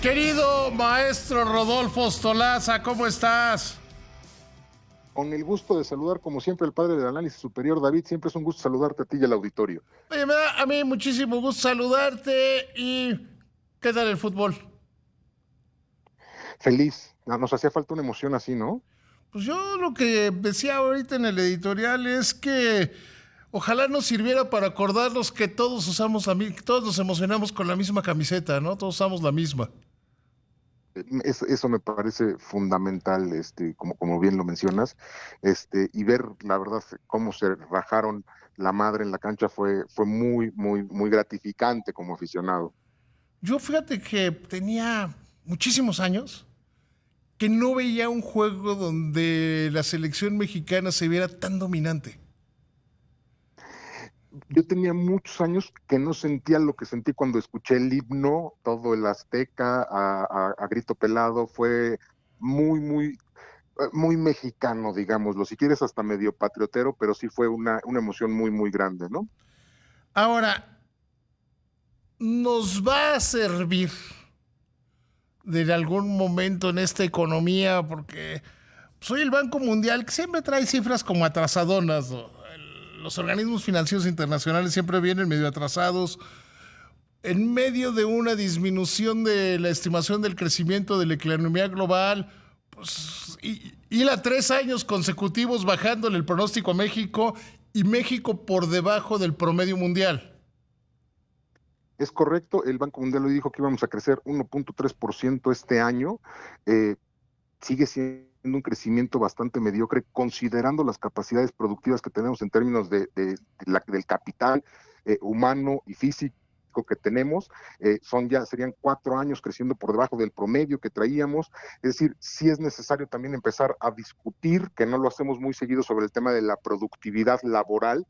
Querido maestro Rodolfo Stolaza, ¿cómo estás? Con el gusto de saludar, como siempre, al padre del análisis superior, David. Siempre es un gusto saludarte a ti y al auditorio. Oye, me da a mí muchísimo gusto saludarte y ¿qué tal el fútbol? Feliz. Nos hacía falta una emoción así, ¿no? Pues yo lo que decía ahorita en el editorial es que ojalá nos sirviera para acordarnos que todos usamos todos nos emocionamos con la misma camiseta, ¿no? Todos usamos la misma. Eso me parece fundamental, como bien lo mencionas, y ver, la verdad, cómo se rajaron la madre en la cancha fue muy, muy, muy gratificante como aficionado. Yo fíjate que tenía muchísimos años que no veía un juego donde la selección mexicana se viera tan dominante. Yo tenía muchos años que no sentía lo que sentí cuando escuché el himno, todo el Azteca a grito pelado, fue muy, muy, muy mexicano, digámoslo, si quieres hasta medio patriotero, pero sí fue una emoción muy, muy grande, ¿no? Ahora, ¿nos va a servir de algún momento en esta economía? Porque soy el Banco Mundial que siempre trae cifras como atrasadonas, ¿no? Los organismos financieros internacionales siempre vienen medio atrasados en medio de una disminución de la estimación del crecimiento de la economía global, pues, y la 3 años consecutivos bajándole el pronóstico a México y México por debajo del promedio mundial. Es correcto, el Banco Mundial hoy dijo que íbamos a crecer 1.3% este año. eh, Sigue siendo un crecimiento bastante mediocre, considerando las capacidades productivas que tenemos en términos del capital humano y físico que tenemos. Serían 4 años creciendo por debajo del promedio que traíamos. Es decir, sí es necesario también empezar a discutir, que no lo hacemos muy seguido, sobre el tema de la productividad laboral.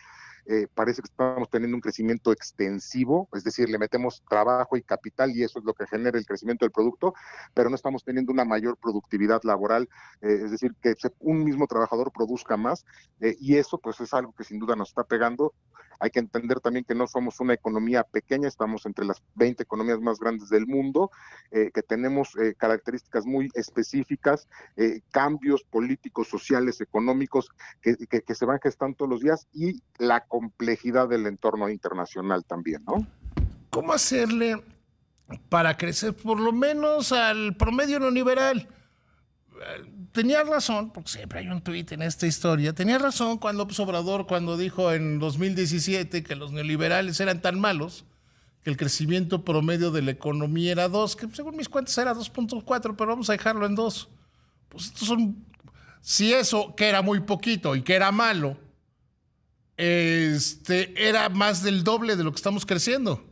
Parece que estamos teniendo un crecimiento extensivo, es decir, le metemos trabajo y capital y eso es lo que genera el crecimiento del producto, pero no estamos teniendo una mayor productividad laboral, es decir, que un mismo trabajador produzca más, y eso pues es algo que sin duda nos está pegando. Hay que entender también que no somos una economía pequeña, estamos entre las 20 economías más grandes del mundo, que tenemos características muy específicas, cambios políticos, sociales, económicos que se van gestando todos los días, y la complejidad del entorno internacional también, ¿no? ¿Cómo hacerle para crecer por lo menos al promedio neoliberal? Tenía razón, porque siempre hay un tuit en esta historia, tenía razón cuando López Obrador cuando dijo en 2017 que los neoliberales eran tan malos que el crecimiento promedio de la economía era 2, que según mis cuentas era 2.4, pero vamos a dejarlo en 2. Pues estos son, si eso, que era muy poquito y que era malo, era más del doble de lo que estamos creciendo.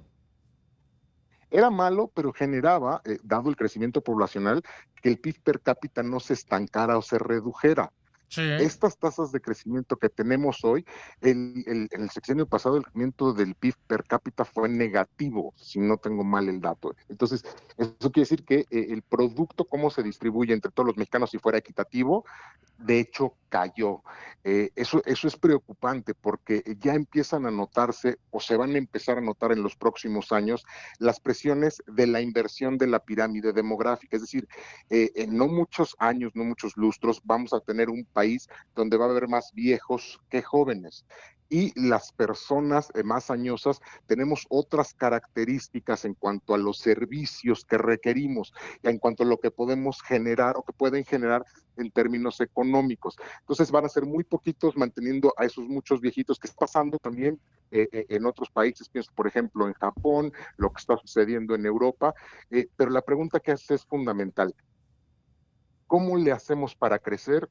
Era malo, pero generaba, dado el crecimiento poblacional, que el PIB per cápita no se estancara o se redujera. Sí. Estas tasas de crecimiento que tenemos hoy, en el sexenio pasado el crecimiento del PIB per cápita fue negativo, si no tengo mal el dato. Entonces, eso quiere decir que el producto, cómo se distribuye entre todos los mexicanos, si fuera equitativo, de hecho cayó. Eso es preocupante, porque ya empiezan a notarse, o se van a empezar a notar en los próximos años, las presiones de la inversión de la pirámide demográfica. Es decir, en no muchos años, no muchos lustros, vamos a tener un país donde va a haber más viejos que jóvenes. Y las personas más añosas tenemos otras características en cuanto a los servicios que requerimos, en cuanto a lo que podemos generar o que pueden generar en términos económicos. Entonces van a ser muy poquitos manteniendo a esos muchos viejitos, que está pasando también en otros países. Pienso, por ejemplo, en Japón, lo que está sucediendo en Europa. Pero la pregunta que hace es fundamental. ¿Cómo le hacemos para crecer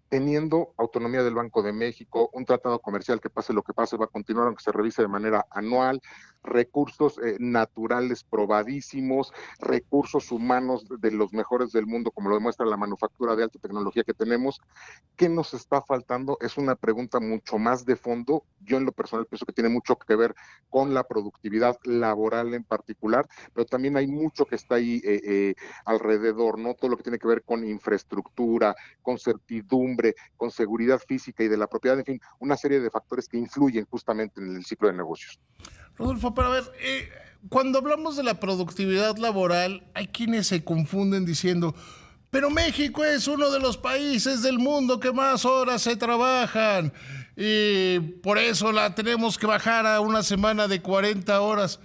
teniendo autonomía del Banco de México, un tratado comercial que pase lo que pase va a continuar, aunque se revise de manera anual, recursos naturales probadísimos, recursos humanos de los mejores del mundo, como lo demuestra la manufactura de alta tecnología que tenemos? ¿Qué nos está faltando? Es una pregunta mucho más de fondo. Yo en lo personal pienso que tiene mucho que ver con la productividad laboral en particular, pero también hay mucho que está ahí alrededor, ¿no? Todo lo que tiene que ver con infraestructura, con certidumbre, con seguridad física y de la propiedad, en fin, una serie de factores que influyen justamente en el ciclo de negocios. Rodolfo, pero a ver, Cuando hablamos de la productividad laboral, hay quienes se confunden diciendo, pero México es uno de los países del mundo que más horas se trabajan y por eso la tenemos que bajar a una semana de 40 horas.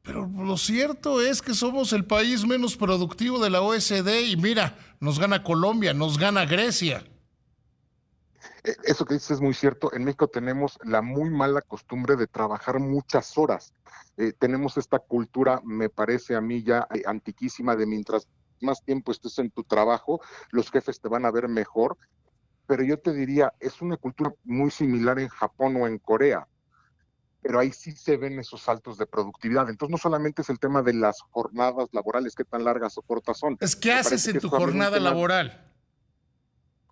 Pero lo cierto es que somos el país menos productivo de la OECD y mira, nos gana Colombia, nos gana Grecia. Eso que dices es muy cierto. En México tenemos la muy mala costumbre de trabajar muchas horas. Tenemos esta cultura, me parece a mí ya antiquísima, de mientras más tiempo estés en tu trabajo, los jefes te van a ver mejor. Pero yo te diría, es una cultura muy similar en Japón o en Corea, pero ahí sí se ven esos saltos de productividad. Entonces no solamente es el tema de las jornadas laborales, qué tan largas o cortas son. Es que Me haces parece que en es tu también un jornada tema. laboral.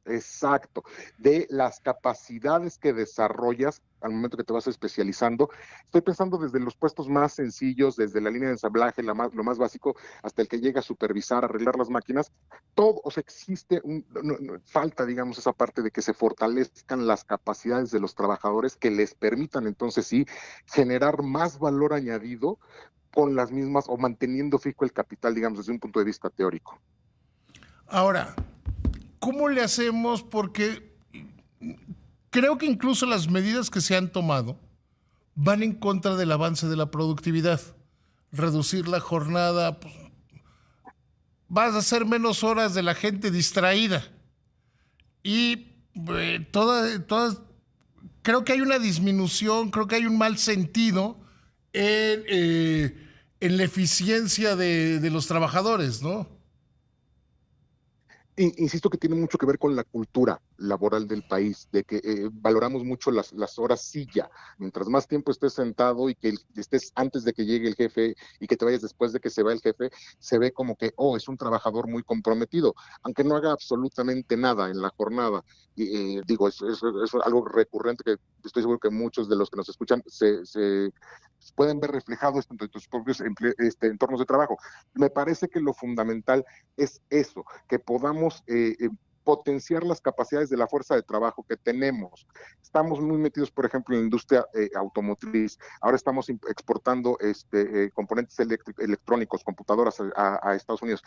Exacto, de las capacidades que desarrollas al momento que te vas especializando. Estoy pensando desde los puestos más sencillos, desde la línea de ensamblaje, lo más básico, hasta el que llega a supervisar, arreglar las máquinas. Todo, o sea, existe, falta, digamos, esa parte de que se fortalezcan las capacidades de los trabajadores que les permitan entonces sí generar más valor añadido con las mismas o manteniendo fijo el capital, digamos, desde un punto de vista teórico. Ahora, ¿cómo le hacemos? Porque creo que incluso las medidas que se han tomado van en contra del avance de la productividad. Reducir la jornada, pues, vas a hacer menos horas de la gente distraída. Y creo que hay una disminución, creo que hay un mal sentido en la eficiencia de los trabajadores, ¿no? Insisto que tiene mucho que ver con la cultura laboral del país, de que valoramos mucho las horas silla. Mientras más tiempo estés sentado y que estés antes de que llegue el jefe y que te vayas después de que se va el jefe, se ve como que, oh, es un trabajador muy comprometido, aunque no haga absolutamente nada en la jornada. Digo, es algo recurrente que estoy seguro que muchos de los que nos escuchan se pueden ver reflejado esto en tus propios entornos de trabajo. Me parece que lo fundamental es eso, que podamos potenciar las capacidades de la fuerza de trabajo que tenemos. Estamos muy metidos, por ejemplo, en la industria automotriz. Ahora estamos exportando componentes electrónicos, computadoras a Estados Unidos.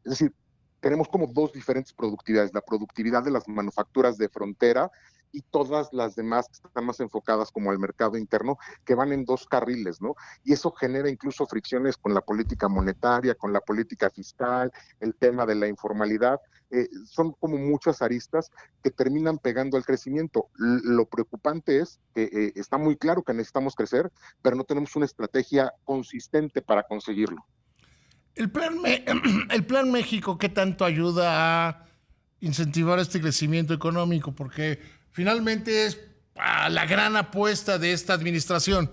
Es decir, tenemos como dos diferentes productividades, la productividad de las manufacturas de frontera y todas las demás que están más enfocadas como al mercado interno, que van en dos carriles, ¿no? Y eso genera incluso fricciones con la política monetaria, con la política fiscal, el tema de la informalidad. Son como muchas aristas que terminan pegando al crecimiento. Lo preocupante es que está muy claro que necesitamos crecer, pero no tenemos una estrategia consistente para conseguirlo. El plan México, ¿qué tanto ayuda a incentivar este crecimiento económico? Porque finalmente es la gran apuesta de esta administración.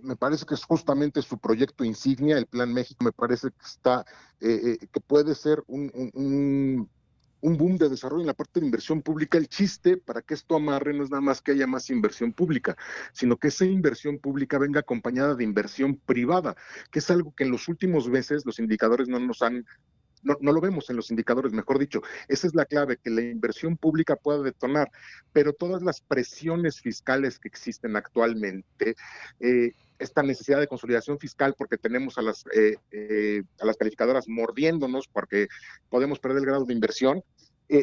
Me parece que es justamente su proyecto insignia, el Plan México. Me parece que está, que puede ser un boom de desarrollo en la parte de inversión pública. El chiste para que esto amarre no es nada más que haya más inversión pública, sino que esa inversión pública venga acompañada de inversión privada, que es algo que en los últimos meses los indicadores no lo vemos en los indicadores, mejor dicho. Esa es la clave, que la inversión pública pueda detonar, pero todas las presiones fiscales que existen actualmente, esta necesidad de consolidación fiscal, porque tenemos a las calificadoras mordiéndonos, porque podemos perder el grado de inversión,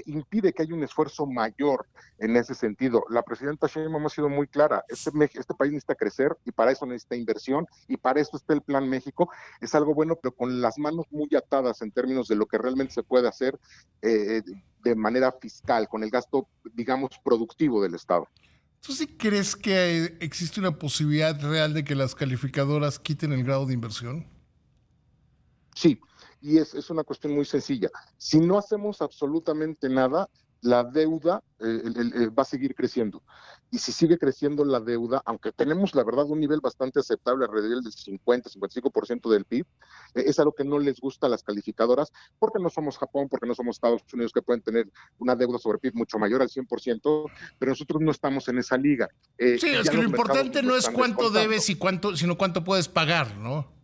impide que haya un esfuerzo mayor en ese sentido. La presidenta Sheinbaum ha sido muy clara, este país necesita crecer y para eso necesita inversión y para eso está el Plan México. Es algo bueno, pero con las manos muy atadas en términos de lo que realmente se puede hacer de manera fiscal, con el gasto, digamos, productivo del Estado. ¿Tú sí crees que existe una posibilidad real de que las calificadoras quiten el grado de inversión? Sí, y es una cuestión muy sencilla. Si no hacemos absolutamente nada, la deuda va a seguir creciendo. Y si sigue creciendo la deuda, aunque tenemos, la verdad, un nivel bastante aceptable, alrededor del 50-55% del PIB, es algo que no les gusta a las calificadoras, porque no somos Japón, porque no somos Estados Unidos, que pueden tener una deuda sobre PIB mucho mayor al 100%, pero nosotros no estamos en esa liga. Sí, es que lo importante no es cuánto debes sino cuánto puedes pagar, ¿no?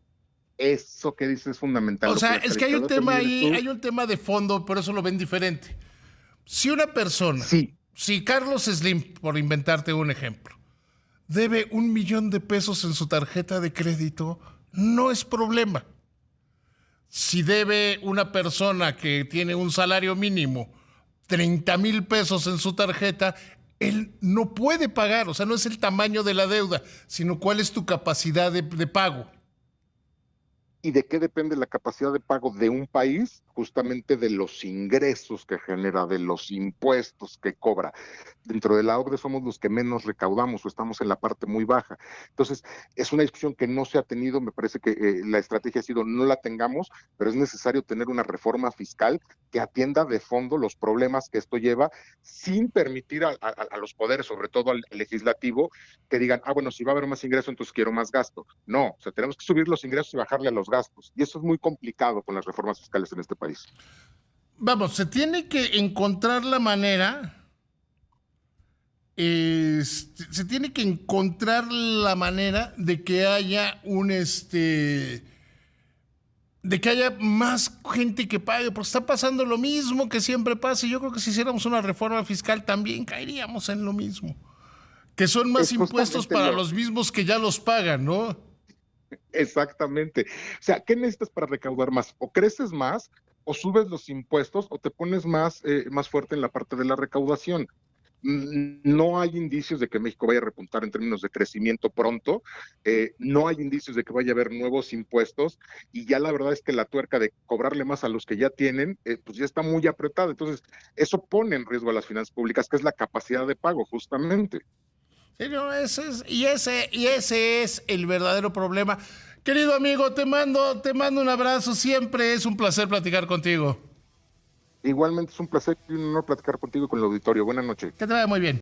Eso que dices es fundamental. O sea, es que hay un tema ahí, hay un tema de fondo, por eso lo ven diferente. Si una persona, sí, si Carlos Slim, por inventarte un ejemplo, debe 1,000,000 de pesos en su tarjeta de crédito, no es problema. Si debe una persona que tiene un salario mínimo 30,000 pesos en su tarjeta, él no puede pagar. O sea, no es el tamaño de la deuda, sino cuál es tu capacidad de pago. ¿Y de qué depende la capacidad de pago de un país? Justamente de los ingresos que genera, de los impuestos que cobra. Dentro de la OCDE somos los que menos recaudamos o estamos en la parte muy baja. Entonces, es una discusión que no se ha tenido, me parece que la estrategia ha sido no la tengamos, pero es necesario tener una reforma fiscal que atienda de fondo los problemas que esto lleva sin permitir a los poderes, sobre todo al legislativo, que digan, bueno, si va a haber más ingreso, entonces quiero más gasto. No, o sea, tenemos que subir los ingresos y bajarle a los gastos. Y eso es muy complicado con las reformas fiscales en este país. Vamos, se tiene que encontrar la manera, se tiene que encontrar la manera de que haya de que haya más gente que pague, porque está pasando lo mismo que siempre pasa, y yo creo que si hiciéramos una reforma fiscal también caeríamos en lo mismo, que son más impuestos para los mismos que ya los pagan, ¿no? Exactamente. O sea, ¿qué necesitas para recaudar más? O creces más, o subes los impuestos, o te pones más fuerte en la parte de la recaudación. No hay indicios de que México vaya a repuntar en términos de crecimiento pronto, no hay indicios de que vaya a haber nuevos impuestos, y ya la verdad es que la tuerca de cobrarle más a los que ya tienen, pues ya está muy apretada. Entonces, eso pone en riesgo a las finanzas públicas, que es la capacidad de pago, justamente. Sí, no, ese es el verdadero problema. Querido amigo, te mando un abrazo. Siempre es un placer platicar contigo. Igualmente es un placer y un honor platicar contigo y con el auditorio. Buenas noches. Que te vaya muy bien.